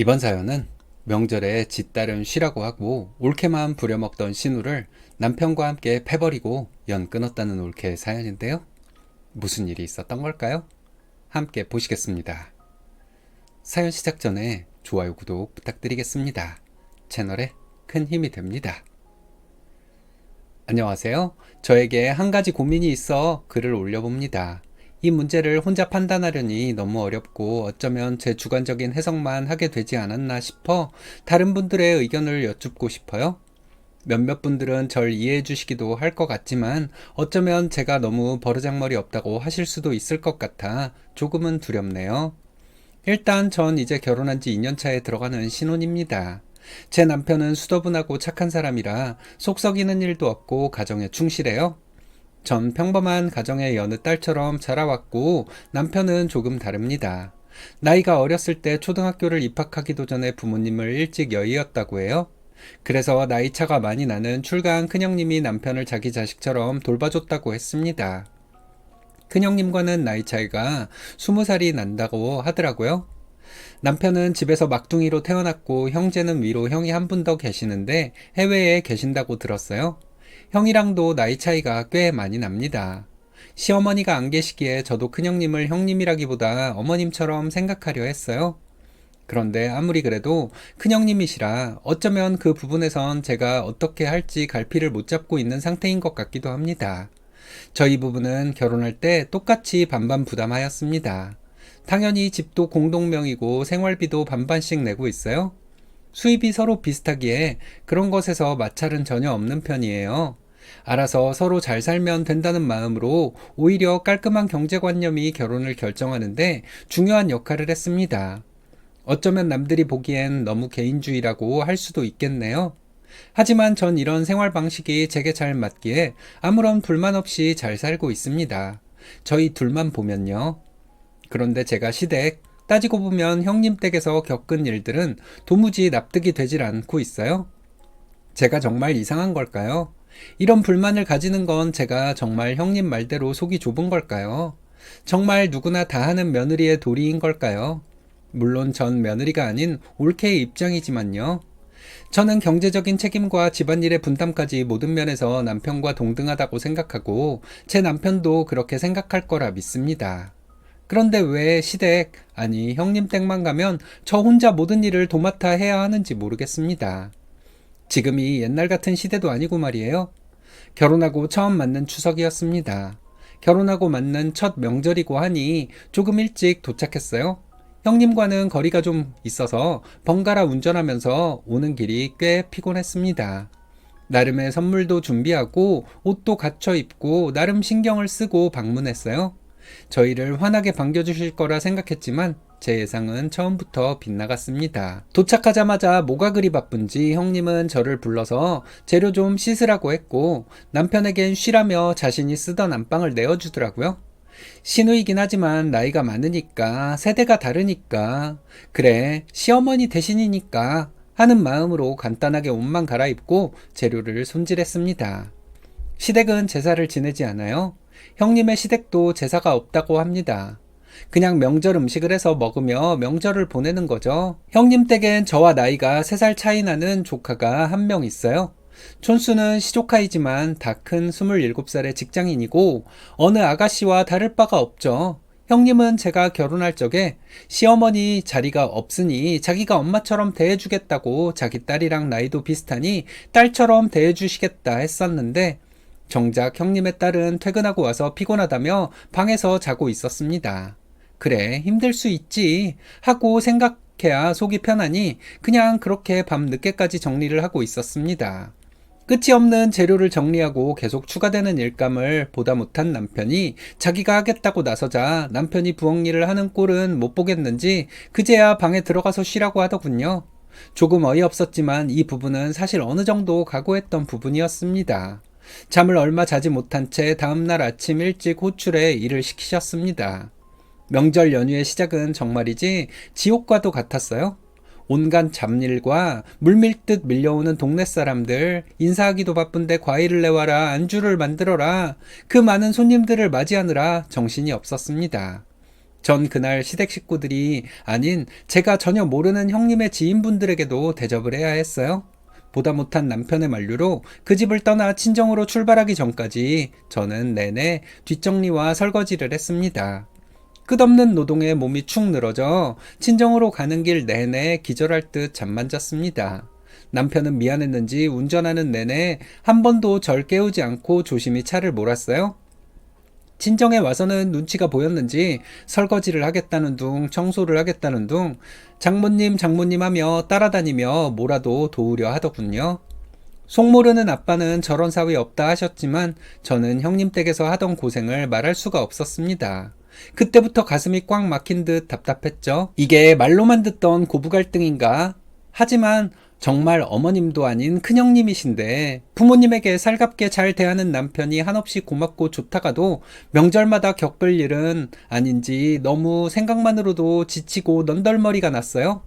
이번 사연은 명절에 지 딸은 쉬라고 하고 올케만 부려먹던 신우를 남편과 함께 패버리고 연 끊었다는 올케의 사연인데요. 무슨 일이 있었던 걸까요? 함께 보시겠습니다. 사연 시작 전에 좋아요, 구독 부탁드리겠습니다. 채널에 큰 힘이 됩니다. 안녕하세요. 저에게 한 가지 고민이 있어 글을 올려봅니다. 이 문제를 혼자 판단하려니 너무 어렵고 어쩌면 제 주관적인 해석만 하게 되지 않았나 싶어 다른 분들의 의견을 여쭙고 싶어요. 몇몇 분들은 절 이해해 주시기도 할 것 같지만 어쩌면 제가 너무 버르장머리 없다고 하실 수도 있을 것 같아 조금은 두렵네요. 일단 전 이제 결혼한 지 2년 차에 들어가는 신혼입니다. 제 남편은 수더분하고 착한 사람이라 속 썩이는 일도 없고 가정에 충실해요. 전 평범한 가정의 여느 딸처럼 자라왔고 남편은 조금 다릅니다. 나이가 어렸을 때 초등학교를 입학하기도 전에 부모님을 일찍 여의었다고 해요. 그래서 나이 차가 많이 나는 출가한 큰형님이 남편을 자기 자식처럼 돌봐줬다고 했습니다. 큰형님과는 나이 차이가 20살이 난다고 하더라고요. 남편은 집에서 막둥이로 태어났고 형제는 위로 형이 한 분 더 계시는데 해외에 계신다고 들었어요. 형이랑도 나이 차이가 꽤 많이 납니다. 시어머니가 안 계시기에 저도 큰형님을 형님이라기보다 어머님처럼 생각하려 했어요. 그런데 아무리 그래도 큰형님이시라 어쩌면 그 부분에선 제가 어떻게 할지 갈피를 못 잡고 있는 상태인 것 같기도 합니다. 저희 부부는 결혼할 때 똑같이 반반 부담하였습니다. 당연히 집도 공동명의고 생활비도 반반씩 내고 있어요. 수입이 서로 비슷하기에 그런 것에서 마찰은 전혀 없는 편이에요. 알아서 서로 잘 살면 된다는 마음으로 오히려 깔끔한 경제관념이 결혼을 결정하는데 중요한 역할을 했습니다. 어쩌면 남들이 보기엔 너무 개인주의라고 할 수도 있겠네요. 하지만 전 이런 생활 방식이 제게 잘 맞기에 아무런 불만 없이 잘 살고 있습니다. 저희 둘만 보면요. 그런데 제가 시댁, 따지고 보면 형님 댁에서 겪은 일들은 도무지 납득이 되질 않고 있어요. 제가 정말 이상한 걸까요? 이런 불만을 가지는 건 제가 정말 형님 말대로 속이 좁은 걸까요? 정말 누구나 다 하는 며느리의 도리인 걸까요? 물론 전 며느리가 아닌 올케의 입장이지만요. 저는 경제적인 책임과 집안일의 분담까지 모든 면에서 남편과 동등하다고 생각하고 제 남편도 그렇게 생각할 거라 믿습니다. 그런데 왜 시댁, 아니 형님 댁만 가면 저 혼자 모든 일을 도맡아 해야 하는지 모르겠습니다. 지금이 옛날 같은 시대도 아니고 말이에요. 결혼하고 처음 맞는 추석이었습니다. 결혼하고 맞는 첫 명절이고 하니 조금 일찍 도착했어요. 형님과는 거리가 좀 있어서 번갈아 운전하면서 오는 길이 꽤 피곤했습니다. 나름의 선물도 준비하고 옷도 갖춰 입고 나름 신경을 쓰고 방문했어요. 저희를 환하게 반겨주실 거라 생각했지만 제 예상은 처음부터 빗나갔습니다. 도착하자마자 뭐가 그리 바쁜지 형님은 저를 불러서 재료 좀 씻으라고 했고 남편에겐 쉬라며 자신이 쓰던 안방을 내어주더라고요. 시누이긴 하지만 나이가 많으니까 세대가 다르니까 그래 시어머니 대신이니까 하는 마음으로 간단하게 옷만 갈아입고 재료를 손질했습니다. 시댁은 제사를 지내지 않아요. 형님의 시댁도 제사가 없다고 합니다. 그냥 명절 음식을 해서 먹으며 명절을 보내는 거죠. 형님 댁엔 저와 나이가 3살 차이 나는 조카가 한 명 있어요. 촌수는 시조카이지만 다 큰 27살의 직장인이고 어느 아가씨와 다를 바가 없죠. 형님은 제가 결혼할 적에 시어머니 자리가 없으니 자기가 엄마처럼 대해주겠다고 자기 딸이랑 나이도 비슷하니 딸처럼 대해주시겠다 했었는데 정작 형님의 딸은 퇴근하고 와서 피곤하다며 방에서 자고 있었습니다. 그래, 힘들 수 있지 하고 생각해야 속이 편하니 그냥 그렇게 밤 늦게까지 정리를 하고 있었습니다. 끝이 없는 재료를 정리하고 계속 추가되는 일감을 보다 못한 남편이 자기가 하겠다고 나서자 남편이 부엌 일을 하는 꼴은 못 보겠는지 그제야 방에 들어가서 쉬라고 하더군요. 조금 어이없었지만 이 부분은 사실 어느 정도 각오했던 부분이었습니다. 잠을 얼마 자지 못한 채 다음날 아침 일찍 호출해 일을 시키셨습니다. 명절 연휴의 시작은 정말이지 지옥과도 같았어요. 온갖 잡일과 물밀듯 밀려오는 동네 사람들, 인사하기도 바쁜데 과일을 내와라, 안주를 만들어라, 그 많은 손님들을 맞이하느라 정신이 없었습니다. 전 그날 시댁 식구들이 아닌 제가 전혀 모르는 형님의 지인분들에게도 대접을 해야 했어요. 보다 못한 남편의 만류로 그 집을 떠나 친정으로 출발하기 전까지 저는 내내 뒷정리와 설거지를 했습니다. 끝없는 노동에 몸이 축 늘어져 친정으로 가는 길 내내 기절할 듯 잠만 잤습니다. 남편은 미안했는지 운전하는 내내 한 번도 절 깨우지 않고 조심히 차를 몰았어요. 친정에 와서는 눈치가 보였는지 설거지를 하겠다는 둥, 청소를 하겠다는 둥, 장모님, 장모님 하며 따라다니며 뭐라도 도우려 하더군요. 속 모르는 아빠는 저런 사위 없다 하셨지만 저는 형님 댁에서 하던 고생을 말할 수가 없었습니다. 그때부터 가슴이 꽉 막힌 듯 답답했죠. 이게 말로만 듣던 고부 갈등인가? 하지만 정말 어머님도 아닌 큰형님이신데 부모님에게 살갑게 잘 대하는 남편이 한없이 고맙고 좋다가도 명절마다 겪을 일은 아닌지 너무 생각만으로도 지치고 넌덜머리가 났어요.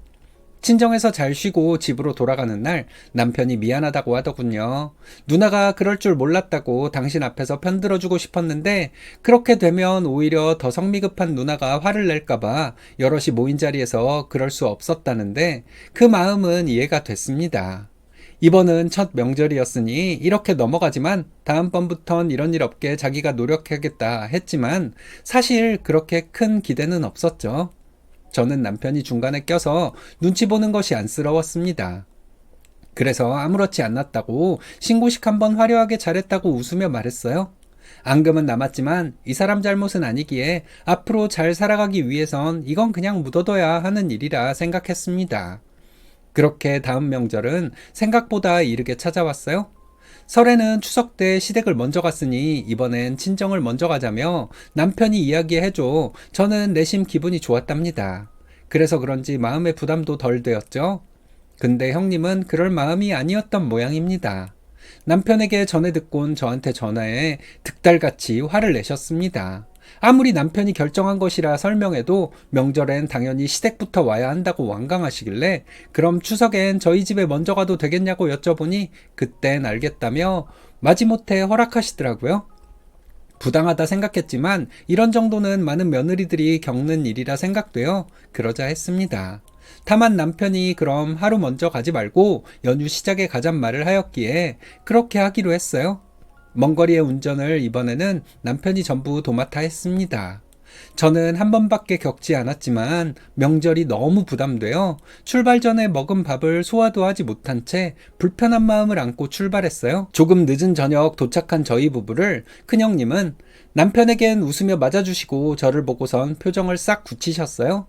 친정에서 잘 쉬고 집으로 돌아가는 날 남편이 미안하다고 하더군요. 누나가 그럴 줄 몰랐다고 당신 앞에서 편들어주고 싶었는데 그렇게 되면 오히려 더 성미급한 누나가 화를 낼까봐 여럿이 모인 자리에서 그럴 수 없었다는데 그 마음은 이해가 됐습니다. 이번은 첫 명절이었으니 이렇게 넘어가지만 다음번부턴 이런 일 없게 자기가 노력하겠다 했지만 사실 그렇게 큰 기대는 없었죠. 저는 남편이 중간에 껴서 눈치 보는 것이 안쓰러웠습니다. 그래서 아무렇지 않았다고 신고식 한번 화려하게 잘했다고 웃으며 말했어요. 앙금은 남았지만 이 사람 잘못은 아니기에 앞으로 잘 살아가기 위해선 이건 그냥 묻어둬야 하는 일이라 생각했습니다. 그렇게 다음 명절은 생각보다 이르게 찾아왔어요. 설에는 추석 때 시댁을 먼저 갔으니 이번엔 친정을 먼저 가자며 남편이 이야기해줘 저는 내심 기분이 좋았답니다. 그래서 그런지 마음의 부담도 덜 되었죠. 근데 형님은 그럴 마음이 아니었던 모양입니다. 남편에게 전해 듣곤 저한테 전화해 득달같이 화를 내셨습니다. 아무리 남편이 결정한 것이라 설명해도 명절엔 당연히 시댁부터 와야 한다고 완강하시길래 그럼 추석엔 저희 집에 먼저 가도 되겠냐고 여쭤보니 그땐 알겠다며 마지못해 허락하시더라고요. 부당하다 생각했지만 이런 정도는 많은 며느리들이 겪는 일이라 생각되어 그러자 했습니다. 다만 남편이 그럼 하루 먼저 가지 말고 연휴 시작에 가잔 말을 하였기에 그렇게 하기로 했어요. 먼 거리의 운전을 이번에는 남편이 전부 도맡아 했습니다. 저는 한 번밖에 겪지 않았지만 명절이 너무 부담되어 출발 전에 먹은 밥을 소화도 하지 못한 채 불편한 마음을 안고 출발했어요. 조금 늦은 저녁 도착한 저희 부부를 큰형님은 남편에겐 웃으며 맞아주시고 저를 보고선 표정을 싹 굳히셨어요.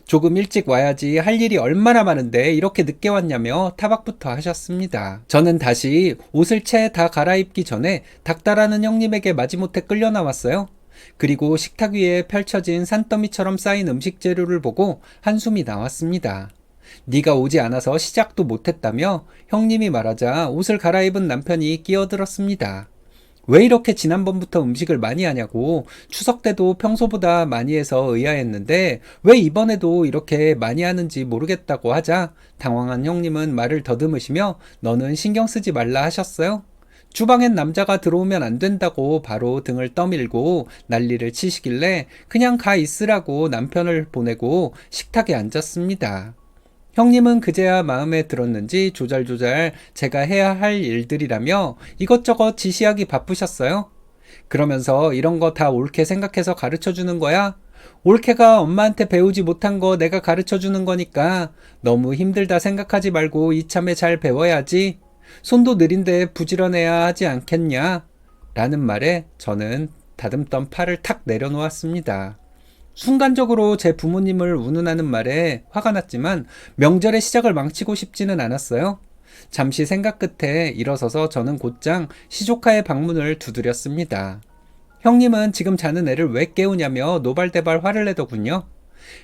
조금 일찍 와야지 할 일이 얼마나 많은데 이렇게 늦게 왔냐며 타박부터 하셨습니다. 저는 다시 옷을 채 다 갈아입기 전에 닥달하는 형님에게 마지못해 끌려 나왔어요. 그리고 식탁 위에 펼쳐진 산더미처럼 쌓인 음식 재료를 보고 한숨이 나왔습니다. 네가 오지 않아서 시작도 못했다며 형님이 말하자 옷을 갈아입은 남편이 끼어들었습니다. 왜 이렇게 지난번부터 음식을 많이 하냐고 추석 때도 평소보다 많이 해서 의아했는데 왜 이번에도 이렇게 많이 하는지 모르겠다고 하자 당황한 형님은 말을 더듬으시며 너는 신경 쓰지 말라 하셨어요. 주방엔 남자가 들어오면 안 된다고 바로 등을 떠밀고 난리를 치시길래 그냥 가 있으라고 남편을 보내고 식탁에 앉았습니다. 형님은 그제야 마음에 들었는지 조잘조잘 제가 해야 할 일들이라며 이것저것 지시하기 바쁘셨어요. 그러면서 이런 거 다 옳게 생각해서 가르쳐 주는 거야? 옳게가 엄마한테 배우지 못한 거 내가 가르쳐 주는 거니까 너무 힘들다 생각하지 말고 이참에 잘 배워야지. 손도 느린데 부지런해야 하지 않겠냐? 라는 말에 저는 다듬던 팔을 탁 내려놓았습니다. 순간적으로 제 부모님을 운운하는 말에 화가 났지만 명절의 시작을 망치고 싶지는 않았어요. 잠시 생각 끝에 일어서서 저는 곧장 시조카의 방문을 두드렸습니다. 형님은 지금 자는 애를 왜 깨우냐며 노발대발 화를 내더군요.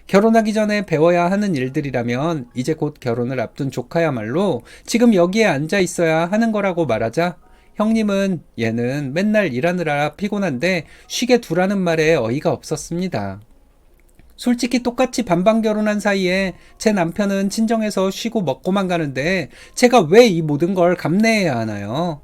결혼하기 전에 배워야 하는 일들이라면 이제 곧 결혼을 앞둔 조카야말로 지금 여기에 앉아 있어야 하는 거라고 말하자 형님은 얘는 맨날 일하느라 피곤한데 쉬게 두라는 말에 어이가 없었습니다. 솔직히 똑같이 반반 결혼한 사이에 제 남편은 친정에서 쉬고 먹고만 가는데 제가 왜 이 모든 걸 감내해야 하나요?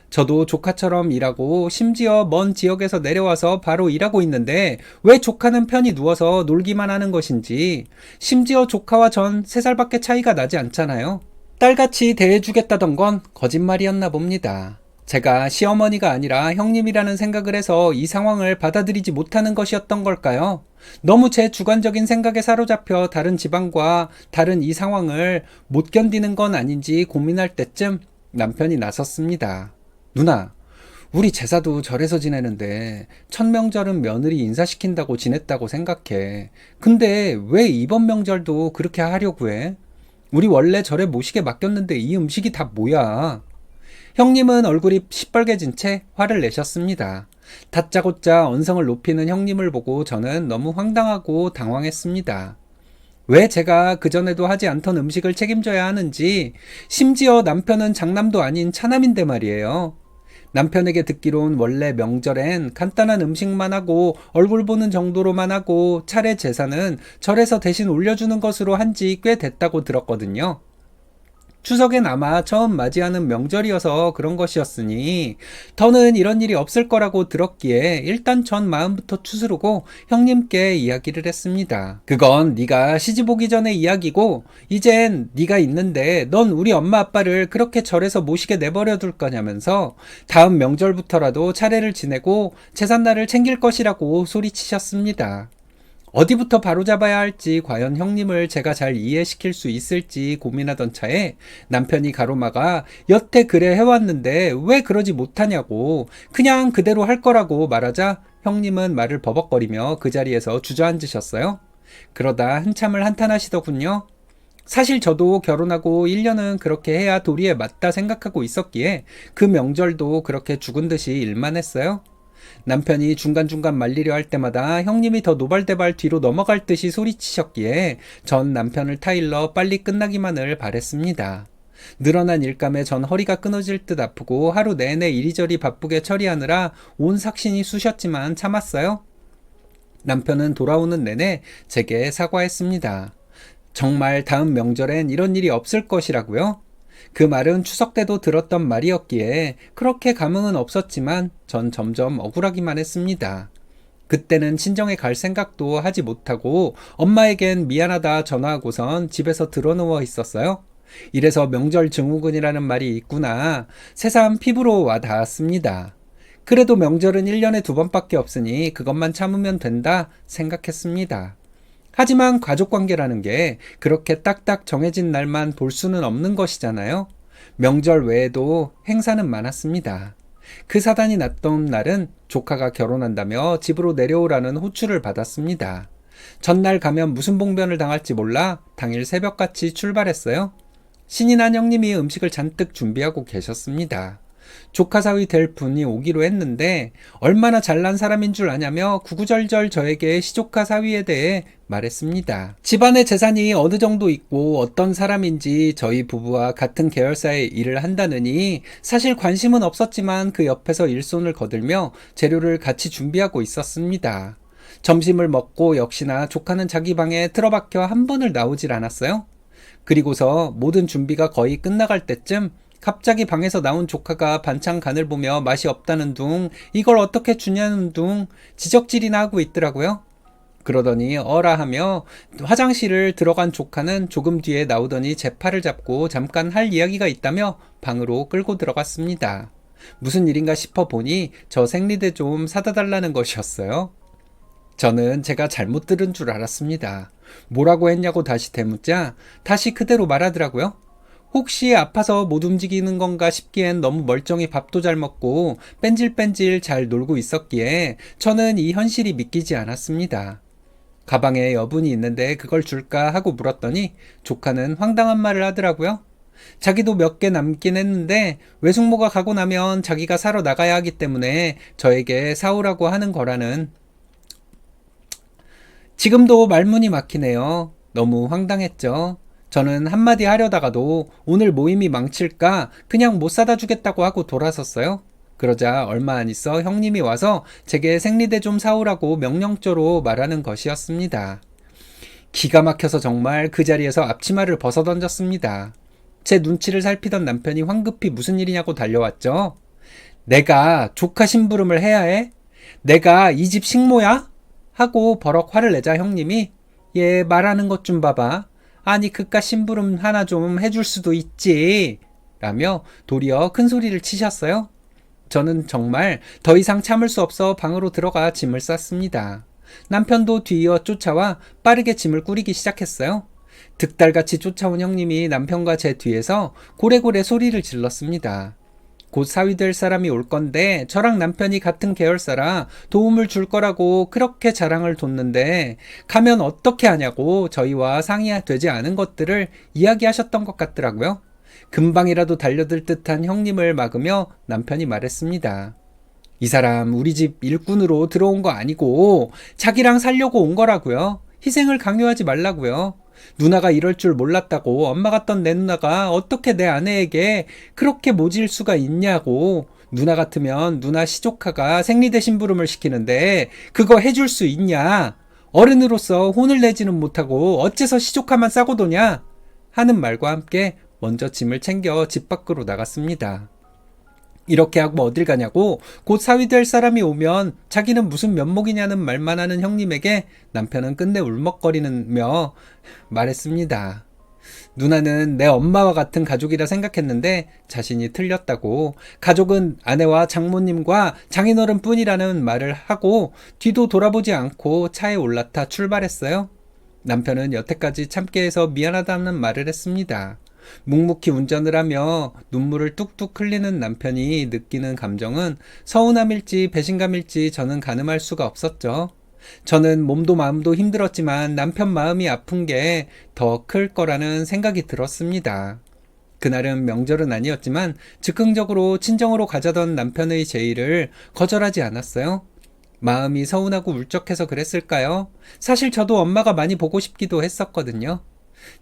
저도 조카처럼 일하고 심지어 먼 지역에서 내려와서 바로 일하고 있는데 왜 조카는 편히 누워서 놀기만 하는 것인지, 심지어 조카와 전 3살밖에 차이가 나지 않잖아요. 딸같이 대해주겠다던 건 거짓말이었나 봅니다. 제가 시어머니가 아니라 형님이라는 생각을 해서 이 상황을 받아들이지 못하는 것이었던 걸까요? 너무 제 주관적인 생각에 사로잡혀 다른 집안과 다른 이 상황을 못 견디는 건 아닌지 고민할 때쯤 남편이 나섰습니다. 누나, 우리 제사도 절에서 지내는데 첫 명절은 며느리 인사시킨다고 지냈다고 생각해. 근데 왜 이번 명절도 그렇게 하려고 해? 우리 원래 절에 모시게 맡겼는데 이 음식이 다 뭐야? 형님은 얼굴이 시뻘개진 채 화를 내셨습니다. 다짜고짜 언성을 높이는 형님을 보고 저는 너무 황당하고 당황했습니다. 왜 제가 그전에도 하지 않던 음식을 책임져야 하는지, 심지어 남편은 장남도 아닌 차남인데 말이에요. 남편에게 듣기론 원래 명절엔 간단한 음식만 하고 얼굴 보는 정도로만 하고 차례 제사는 절에서 대신 올려주는 것으로 한지 꽤 됐다고 들었거든요. 추석엔 아마 처음 맞이하는 명절이어서 그런 것이었으니 더는 이런 일이 없을 거라고 들었기에 일단 전 마음부터 추스르고 형님께 이야기를 했습니다. 그건 네가 시집 오기 전의 이야기고 이젠 네가 있는데 넌 우리 엄마 아빠를 그렇게 절에서 모시게 내버려 둘 거냐면서 다음 명절부터라도 차례를 지내고 제삿날을 챙길 것이라고 소리치셨습니다. 어디부터 바로잡아야 할지, 과연 형님을 제가 잘 이해시킬 수 있을지 고민하던 차에 남편이 가로막아 여태 그래 해왔는데 왜 그러지 못하냐고 그냥 그대로 할 거라고 말하자 형님은 말을 버벅거리며 그 자리에서 주저앉으셨어요. 그러다 한참을 한탄하시더군요. 사실 저도 결혼하고 1년은 그렇게 해야 도리에 맞다 생각하고 있었기에 그 명절도 그렇게 죽은 듯이 일만 했어요. 남편이 중간중간 말리려 할 때마다 형님이 더 노발대발 뒤로 넘어갈 듯이 소리치셨기에 전 남편을 타일러 빨리 끝나기만을 바랬습니다. 늘어난 일감에 전 허리가 끊어질 듯 아프고 하루 내내 이리저리 바쁘게 처리하느라 온 삭신이 쑤셨지만 참았어요. 남편은 돌아오는 내내 제게 사과했습니다. 정말 다음 명절엔 이런 일이 없을 것이라고요? 그 말은 추석 때도 들었던 말이었기에 그렇게 감흥은 없었지만 전 점점 억울하기만 했습니다. 그때는 친정에 갈 생각도 하지 못하고 엄마에겐 미안하다 전화하고선 집에서 드러누워 있었어요. 이래서 명절 증후군이라는 말이 있구나. 새삼 피부로 와 닿았습니다. 그래도 명절은 1년에 2번밖에 없으니 그것만 참으면 된다 생각했습니다. 하지만 가족관계라는 게 그렇게 딱딱 정해진 날만 볼 수는 없는 것이잖아요. 명절 외에도 행사는 많았습니다. 그 사단이 났던 날은 조카가 결혼한다며 집으로 내려오라는 호출을 받았습니다. 전날 가면 무슨 봉변을 당할지 몰라 당일 새벽같이 출발했어요. 신이 난 형님이 음식을 잔뜩 준비하고 계셨습니다. 조카 사위 될 분이 오기로 했는데 얼마나 잘난 사람인 줄 아냐며 구구절절 저에게 시조카 사위에 대해 말했습니다. 집안의 재산이 어느 정도 있고 어떤 사람인지 저희 부부와 같은 계열사의 일을 한다느니 사실 관심은 없었지만 그 옆에서 일손을 거들며 재료를 같이 준비하고 있었습니다. 점심을 먹고 역시나 조카는 자기 방에 틀어박혀 한 번을 나오질 않았어요. 그리고서 모든 준비가 거의 끝나갈 때쯤 갑자기 방에서 나온 조카가 반찬 간을 보며 맛이 없다는 둥, 이걸 어떻게 주냐는 둥 지적질이나 하고 있더라고요. 그러더니 어라 하며 화장실을 들어간 조카는 조금 뒤에 나오더니 제 팔을 잡고 잠깐 할 이야기가 있다며 방으로 끌고 들어갔습니다. 무슨 일인가 싶어 보니 저 생리대 좀 사다 달라는 것이었어요. 저는 제가 잘못 들은 줄 알았습니다. 뭐라고 했냐고 다시 되묻자 다시 그대로 말하더라고요. 혹시 아파서 못 움직이는 건가 싶기엔 너무 멀쩡히 밥도 잘 먹고 뺀질뺀질 잘 놀고 있었기에 저는 이 현실이 믿기지 않았습니다. 가방에 여분이 있는데 그걸 줄까 하고 물었더니 조카는 황당한 말을 하더라고요. 자기도 몇 개 남긴 했는데 외숙모가 가고 나면 자기가 사러 나가야 하기 때문에 저에게 사오라고 하는 거라는. 지금도 말문이 막히네요. 너무 황당했죠. 저는 한마디 하려다가도 오늘 모임이 망칠까 그냥 못 사다 주겠다고 하고 돌아섰어요. 그러자 얼마 안 있어 형님이 와서 제게 생리대 좀 사오라고 명령조로 말하는 것이었습니다. 기가 막혀서 정말 그 자리에서 앞치마를 벗어던졌습니다. 제 눈치를 살피던 남편이 황급히 무슨 일이냐고 달려왔죠. 내가 조카 심부름을 해야 해? 내가 이 집 식모야? 하고 버럭 화를 내자 형님이 얘 말하는 것 좀 봐봐. 아니 그깟 심부름 하나 좀 해줄 수도 있지. 라며 도리어 큰 소리를 치셨어요. 저는 정말 더 이상 참을 수 없어 방으로 들어가 짐을 쌌습니다. 남편도 뒤이어 쫓아와 빠르게 짐을 꾸리기 시작했어요. 득달같이 쫓아온 형님이 남편과 제 뒤에서 고래고래 소리를 질렀습니다. 곧 사위 될 사람이 올 건데 저랑 남편이 같은 계열사라 도움을 줄 거라고 그렇게 자랑을 뒀는데 가면 어떻게 하냐고 저희와 상의되지 않은 것들을 이야기하셨던 것 같더라고요. 금방이라도 달려들 듯한 형님을 막으며 남편이 말했습니다. 이 사람 우리 집 일꾼으로 들어온 거 아니고 자기랑 살려고 온 거라고요. 희생을 강요하지 말라고요. 누나가 이럴 줄 몰랐다고 엄마 같던 내 누나가 어떻게 내 아내에게 그렇게 모질 수가 있냐고. 누나 같으면 누나 시조카가 생리대 심부름을 시키는데 그거 해줄 수 있냐. 어른으로서 혼을 내지는 못하고 어째서 시조카만 싸고 도냐 하는 말과 함께 먼저 짐을 챙겨 집 밖으로 나갔습니다. 이렇게 하고 어딜 가냐고 곧 사위 될 사람이 오면 자기는 무슨 면목이냐는 말만 하는 형님에게 남편은 끝내 울먹거리며 말했습니다. 누나는 내 엄마와 같은 가족이라 생각했는데 자신이 틀렸다고. 가족은 아내와 장모님과 장인어른 뿐이라는 말을 하고 뒤도 돌아보지 않고 차에 올라타 출발했어요. 남편은 여태까지 참게 해서 미안하다는 말을 했습니다. 묵묵히 운전을 하며 눈물을 뚝뚝 흘리는 남편이 느끼는 감정은 서운함일지 배신감일지 저는 가늠할 수가 없었죠. 저는 몸도 마음도 힘들었지만 남편 마음이 아픈 게 더 클 거라는 생각이 들었습니다. 그날은 명절은 아니었지만 즉흥적으로 친정으로 가자던 남편의 제의를 거절하지 않았어요. 마음이 서운하고 울적해서 그랬을까요? 사실 저도 엄마가 많이 보고 싶기도 했었거든요.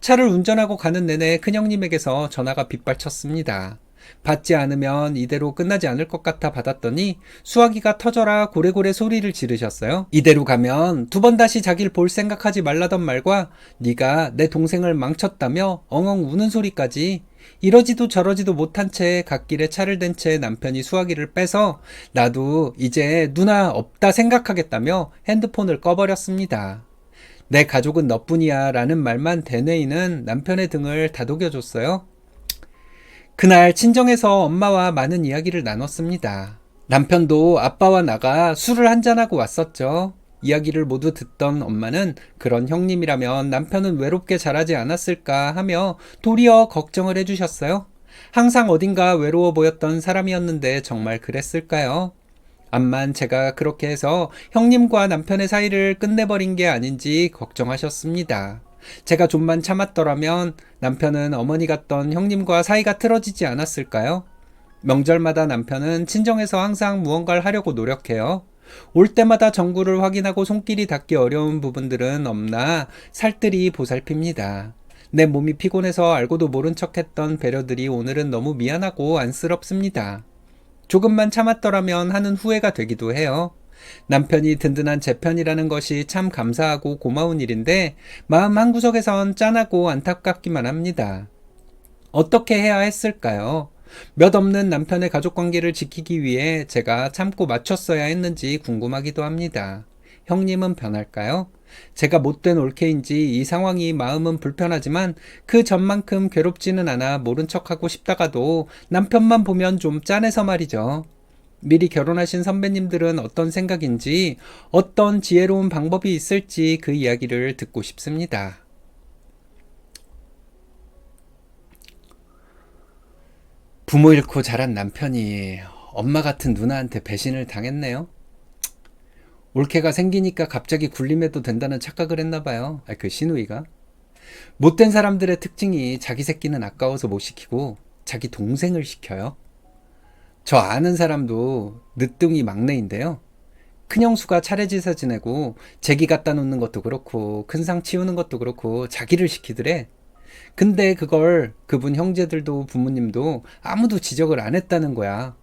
차를 운전하고 가는 내내 큰형님에게서 전화가 빗발쳤습니다. 받지 않으면 이대로 끝나지 않을 것 같아 받았더니 수화기가 터져라 고래고래 소리를 지르셨어요. 이대로 가면 두 번 다시 자기를 볼 생각하지 말라던 말과 네가 내 동생을 망쳤다며 엉엉 우는 소리까지. 이러지도 저러지도 못한 채 갓길에 차를 댄 채 남편이 수화기를 빼서 나도 이제 누나 없다 생각하겠다며 핸드폰을 꺼버렸습니다. 내 가족은 너뿐이야 라는 말만 되뇌이는 남편의 등을 다독여줬어요. 그날 친정에서 엄마와 많은 이야기를 나눴습니다. 남편도 아빠와 나가 술을 한잔하고 왔었죠. 이야기를 모두 듣던 엄마는 그런 형님이라면 남편은 외롭게 자라지 않았을까 하며 도리어 걱정을 해주셨어요. 항상 어딘가 외로워 보였던 사람이었는데 정말 그랬을까요? 암만 제가 그렇게 해서 형님과 남편의 사이를 끝내버린 게 아닌지 걱정하셨습니다. 제가 좀만 참았더라면 남편은 어머니 같던 형님과 사이가 틀어지지 않았을까요? 명절마다 남편은 친정에서 항상 무언가를 하려고 노력해요. 올 때마다 전구를 확인하고 손길이 닿기 어려운 부분들은 없나 살뜰히 보살핍니다. 내 몸이 피곤해서 알고도 모른 척했던 배려들이 오늘은 너무 미안하고 안쓰럽습니다. 조금만 참았더라면 하는 후회가 되기도 해요. 남편이 든든한 제 편이라는 것이 참 감사하고 고마운 일인데 마음 한구석에선 짠하고 안타깝기만 합니다. 어떻게 해야 했을까요? 몇 없는 남편의 가족관계를 지키기 위해 제가 참고 맞췄어야 했는지 궁금하기도 합니다. 형님은 변할까요? 제가 못된 올케인지 이 상황이 마음은 불편하지만 그 전만큼 괴롭지는 않아 모른 척하고 싶다가도 남편만 보면 좀 짠해서 말이죠. 미리 결혼하신 선배님들은 어떤 생각인지 어떤 지혜로운 방법이 있을지 그 이야기를 듣고 싶습니다. 부모 잃고 자란 남편이 엄마 같은 누나한테 배신을 당했네요. 올케가 생기니까 갑자기 굴림해도 된다는 착각을 했나봐요. 그 시누이가. 못된 사람들의 특징이 자기 새끼는 아까워서 못 시키고 자기 동생을 시켜요. 저 아는 사람도 늦둥이 막내인데요. 큰형수가 차례지서 지내고 제기 갖다 놓는 것도 그렇고 큰 상 치우는 것도 그렇고 자기를 시키더래. 근데 그걸 그분 형제들도 부모님도 아무도 지적을 안 했다는 거야.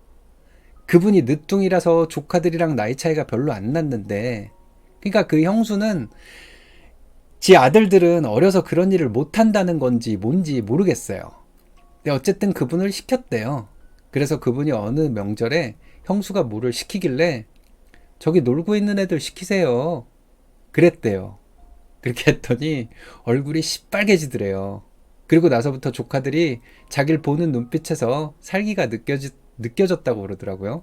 그분이 늦둥이라서 조카들이랑 나이 차이가 별로 안 났는데, 그러니까 그 형수는 지 아들들은 어려서 그런 일을 못 한다는 건지 뭔지 모르겠어요. 근데 어쨌든 그분을 시켰대요. 그래서 그분이 어느 명절에 형수가 뭐를 시키길래 저기 놀고 있는 애들 시키세요. 그랬대요. 그렇게 했더니 얼굴이 시빨개지더래요. 그리고 나서부터 조카들이 자기를 보는 눈빛에서 살기가 느껴졌다고 그러더라고요.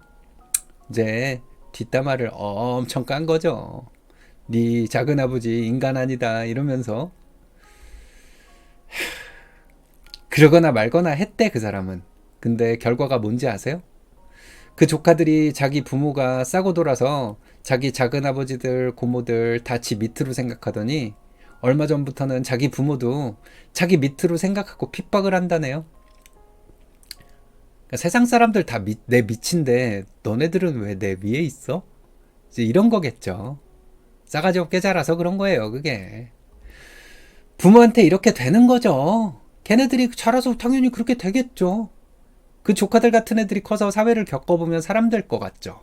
이제 뒷담화를 엄청 깐 거죠. 네 작은아버지 인간 아니다 이러면서. 그러거나 말거나 했대 그 사람은. 근데 결과가 뭔지 아세요? 그 조카들이 자기 부모가 싸고 돌아서 자기 작은아버지들 고모들 다 지 밑으로 생각하더니 얼마 전부터는 자기 부모도 자기 밑으로 생각하고 핍박을 한다네요. 그러니까 세상 사람들 다 내 밑인데 너네들은 왜 내 위에 있어? 이제 이런 거겠죠. 싸가지 없게 자라서 그런 거예요, 그게. 부모한테 이렇게 되는 거죠. 걔네들이 자라서 당연히 그렇게 되겠죠. 그 조카들 같은 애들이 커서 사회를 겪어보면 사람 될 것 같죠.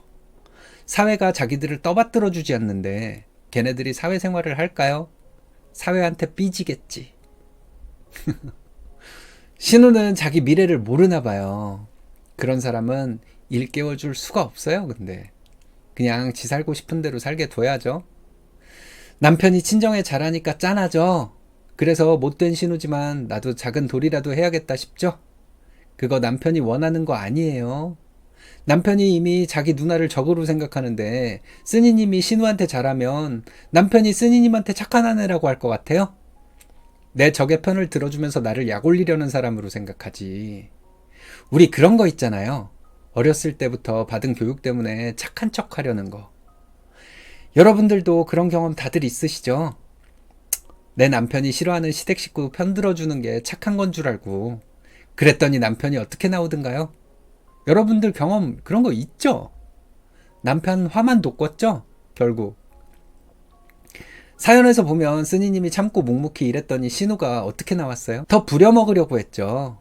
사회가 자기들을 떠받들어 주지 않는데 걔네들이 사회생활을 할까요? 사회한테 삐지겠지. 신우는 자기 미래를 모르나 봐요. 그런 사람은 일깨워줄 수가 없어요, 근데. 그냥 지 살고 싶은 대로 살게 둬야죠. 남편이 친정에 잘하니까 짠하죠. 그래서 못된 신우지만 나도 작은 도리라도 해야겠다 싶죠. 그거 남편이 원하는 거 아니에요. 남편이 이미 자기 누나를 적으로 생각하는데 쓰니님이 신우한테 잘하면 남편이 쓰니님한테 착한 아내라고 할 것 같아요? 내 적의 편을 들어주면서 나를 약올리려는 사람으로 생각하지. 우리 그런 거 있잖아요. 어렸을 때부터 받은 교육 때문에 착한 척 하려는 거. 여러분들도 그런 경험 다들 있으시죠? 내 남편이 싫어하는 시댁 식구 편 들어주는 게 착한 건 줄 알고 그랬더니 남편이 어떻게 나오던가요? 여러분들 경험 그런 거 있죠? 남편 화만 돋궜죠? 결국. 사연에서 보면 쓰니님이 참고 묵묵히 일했더니 신우가 어떻게 나왔어요? 더 부려먹으려고 했죠.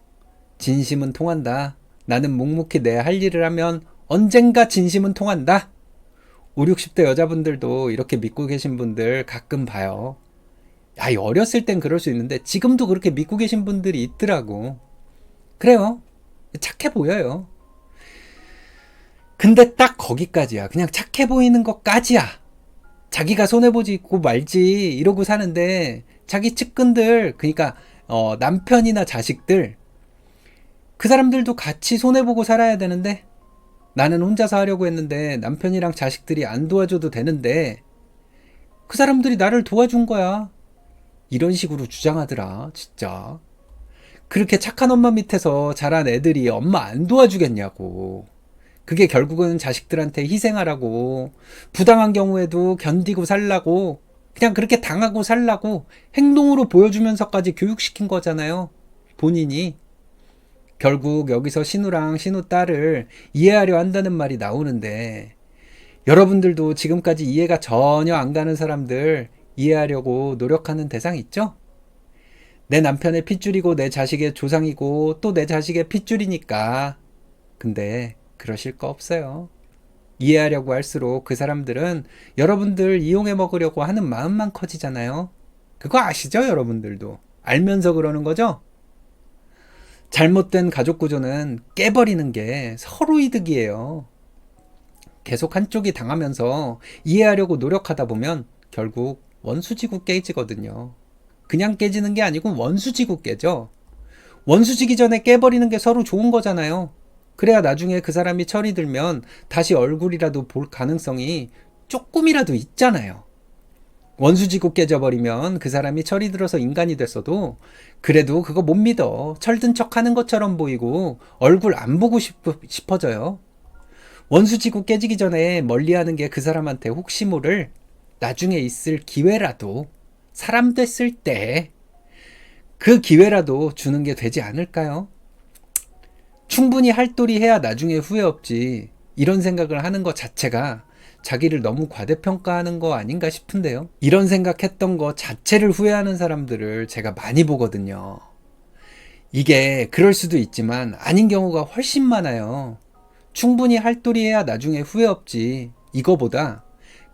진심은 통한다. 나는 묵묵히 내 할 일을 하면 언젠가 진심은 통한다. 5, 60대 여자분들도 이렇게 믿고 계신 분들 가끔 봐요. 야, 어렸을 땐 그럴 수 있는데 지금도 그렇게 믿고 계신 분들이 있더라고. 그래요. 착해 보여요. 근데 딱 거기까지야. 그냥 착해 보이는 것까지야. 자기가 손해보지 말지 이러고 사는데 자기 측근들, 그러니까 남편이나 자식들, 그 사람들도 같이 손해보고 살아야 되는데 나는 혼자서 하려고 했는데 남편이랑 자식들이 안 도와줘도 되는데 그 사람들이 나를 도와준 거야. 이런 식으로 주장하더라, 진짜. 그렇게 착한 엄마 밑에서 자란 애들이 엄마 안 도와주겠냐고. 그게 결국은 자식들한테 희생하라고, 부당한 경우에도 견디고 살라고, 그냥 그렇게 당하고 살라고 행동으로 보여주면서까지 교육시킨 거잖아요. 본인이. 결국 여기서 신우랑 신우 딸을 이해하려 한다는 말이 나오는데, 여러분들도 지금까지 이해가 전혀 안 가는 사람들 이해하려고 노력하는 대상 있죠? 내 남편의 핏줄이고 내 자식의 조상이고 또 내 자식의 핏줄이니까. 근데 그러실 거 없어요. 이해하려고 할수록 그 사람들은 여러분들 이용해 먹으려고 하는 마음만 커지잖아요. 그거 아시죠, 여러분들도? 알면서 그러는 거죠? 잘못된 가족 구조는 깨버리는 게 서로 이득이에요. 계속 한쪽이 당하면서 이해하려고 노력하다 보면 결국 원수지구 깨지거든요. 그냥 깨지는 게 아니고 원수지구 깨져. 원수지기 전에 깨버리는 게 서로 좋은 거잖아요. 그래야 나중에 그 사람이 철이 들면 다시 얼굴이라도 볼 가능성이 조금이라도 있잖아요. 원수지고 깨져버리면 그 사람이 철이 들어서 인간이 됐어도 그래도 그거 못 믿어. 철든 척 하는 것처럼 보이고 얼굴 안 보고 싶어져요. 원수지고 깨지기 전에 멀리하는 게 그 사람한테 혹시 모를 나중에 있을 기회라도, 사람 됐을 때 그 기회라도 주는 게 되지 않을까요? 충분히 할도리 해야 나중에 후회 없지, 이런 생각을 하는 것 자체가 자기를 너무 과대평가하는 거 아닌가 싶은데요. 이런 생각했던 거 자체를 후회하는 사람들을 제가 많이 보거든요. 이게 그럴 수도 있지만 아닌 경우가 훨씬 많아요. 충분히 할도리 해야 나중에 후회 없지, 이거보다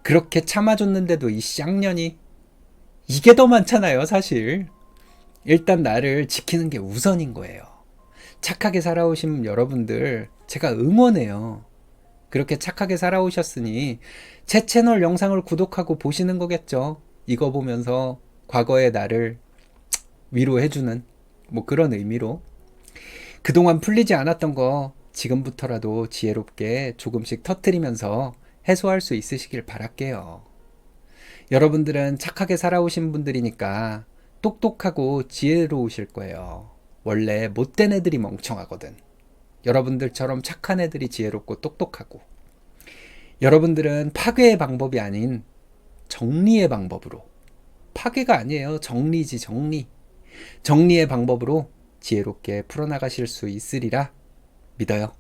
그렇게 참아줬는데도 이 쌍년이, 이게 더 많잖아요, 사실. 일단 나를 지키는 게 우선인 거예요. 착하게 살아오신 여러분들 제가 응원해요. 그렇게 착하게 살아오셨으니 제 채널 영상을 구독하고 보시는 거겠죠. 이거 보면서 과거의 나를 위로해주는 뭐 그런 의미로 그동안 풀리지 않았던 거 지금부터라도 지혜롭게 조금씩 터뜨리면서 해소할 수 있으시길 바랄게요. 여러분들은 착하게 살아오신 분들이니까 똑똑하고 지혜로우실 거예요. 원래 못된 애들이 멍청하거든. 여러분들처럼 착한 애들이 지혜롭고 똑똑하고, 여러분들은 파괴의 방법이 아닌 정리의 방법으로, 파괴가 아니에요. 정리지, 정리. 정리의 방법으로 지혜롭게 풀어나가실 수 있으리라 믿어요.